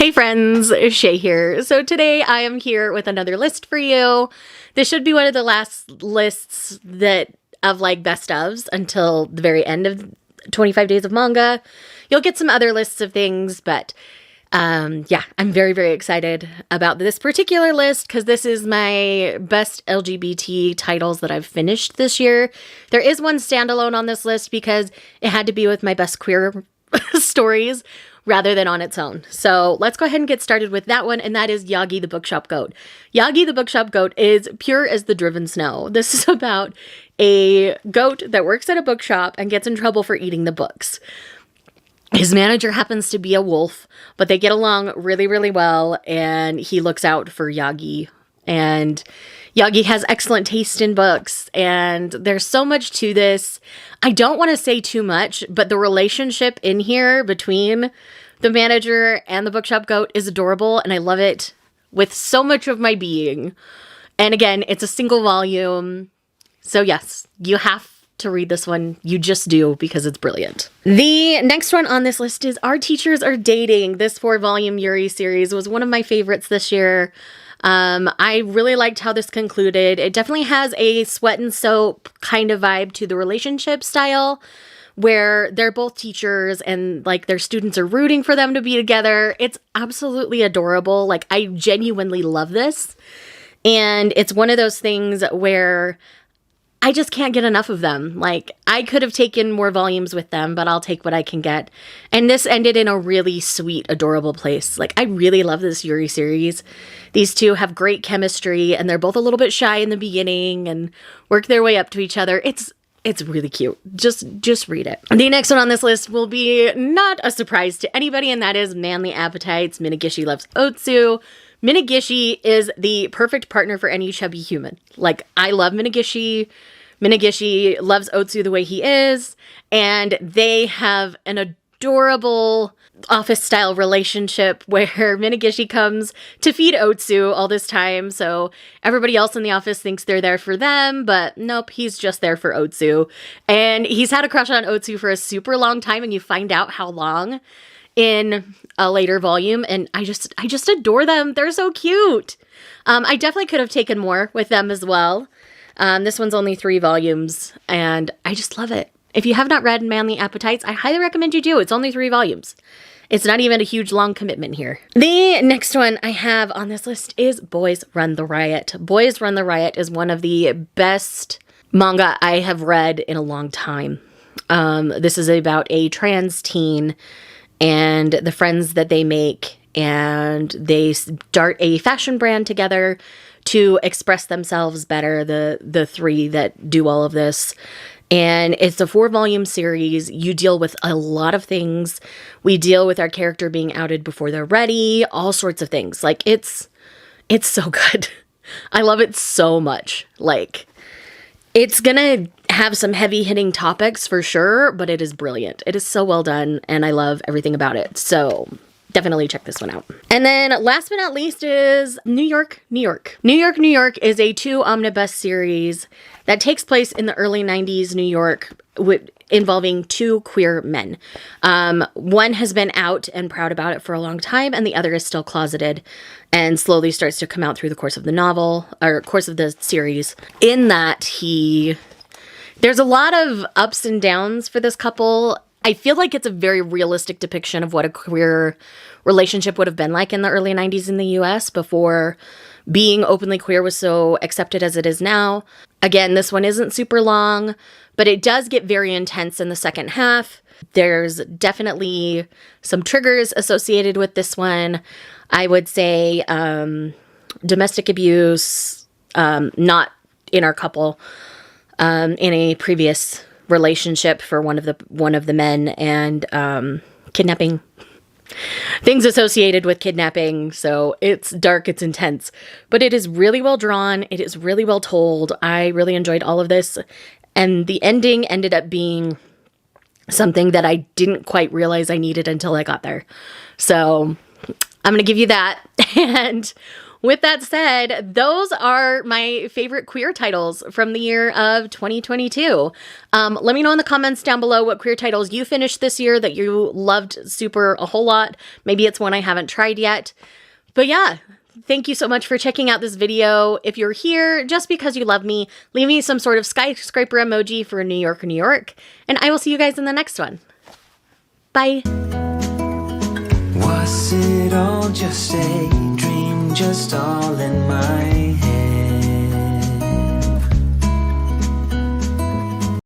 Hey friends, Shay here. So today I am here with another list for you. This should be one of the last lists of like best ofs until the very end of 25 days of manga. You'll get some other lists of things, but yeah, I'm very, very excited about this particular list because this is my best LGBT titles that I've finished this year. There is one standalone on this list because it had to be with my best queer stories rather than on its own. So let's go ahead and get started with that one, and that is Yagi the Bookshop Goat. Yagi the Bookshop Goat is pure as the driven snow. This is about a goat that works at a bookshop and gets in trouble for eating the books. His manager happens to be a wolf, but they get along really, really well, and he looks out for Yagi. And Yagi has excellent taste in books, and there's so much to this. I don't want to say too much, but the relationship in here between the manager and the bookshop goat is adorable, and I love it with so much of my being. And again, it's a single volume, so yes, you have to read this one. You just do, because it's brilliant. The next one on this list is Our Teachers Are Dating. This 4-volume Yuri series was one of my favorites this year. I really liked how this concluded. It definitely has a sweat and soap kind of vibe to the relationship style, where they're both teachers and like their students are rooting for them to be together. It's absolutely adorable. Like, I genuinely love this. And it's one of those things where I just can't get enough of them. Like, I could have taken more volumes with them, but I'll take what I can get. And this ended in a really sweet, adorable place. Like, I really love this Yuri series. These two have great chemistry, and they're both a little bit shy in the beginning and work their way up to each other. It's really cute. Just read it. The next one on this list will be not a surprise to anybody, and that is Manly Appetites. Minagishi Loves Otsu. Minagishi is the perfect partner for any chubby human. Like, I love Minagishi. Minagishi loves Otsu the way he is, and they have an adorable office-style relationship where Minagishi comes to feed Otsu all this time, so everybody else in the office thinks they're there for them, but nope, he's just there for Otsu. And he's had a crush on Otsu for a super long time, and you find out how long in a later volume, and I just adore them. They're so cute. I definitely could have taken more with them as well. This one's only 3 volumes, and I just love it. If you have not read Manly Appetites, I highly recommend you do. It's only 3 volumes. It's not even a huge long commitment here. The next one I have on this list is Boys Run the Riot. Boys Run the Riot is one of the best manga I have read in a long time. This is about a trans teen and the friends that they make, and they start a fashion brand together to express themselves better, the 3 that do all of this. And it's a 4-volume series. You deal with a lot of things. We deal with our character being outed before they're ready, all sorts of things. Like, it's so good. I love it so much. Like, it's gonna have some heavy-hitting topics for sure, but it is brilliant. It is so well done, and I love everything about it. So definitely check this one out. And then last but not least is New York, New York. New York, New York is a 2 omnibus series that takes place in the early 90s New York involving 2 queer men. One has been out and proud about it for a long time, and the other is still closeted and slowly starts to come out through the course of the novel, or course of the series. In that, there's a lot of ups and downs for this couple. I feel like it's a very realistic depiction of what a queer relationship would have been like in the early 90s in the US before being openly queer was so accepted as it is now. Again, this one isn't super long, but it does get very intense in the second half. There's definitely some triggers associated with this one. I would say domestic abuse, not in our couple, in a previous relationship for one of the men, and kidnapping, things associated with kidnapping. So it's dark, it's intense, but it is really well drawn. It is really well told. I really enjoyed all of this, and the ending ended up being something that I didn't quite realize I needed until I got there. So I'm gonna give you that. And with that said, those are my favorite queer titles from the year of 2022. Let me know in the comments down below what queer titles you finished this year that you loved a whole lot. Maybe it's one I haven't tried yet. But yeah, thank you so much for checking out this video. If you're here just because you love me, leave me some sort of skyscraper emoji for New York, New York. And I will see you guys in the next one. Bye. Was it all just a dream, just all in my head?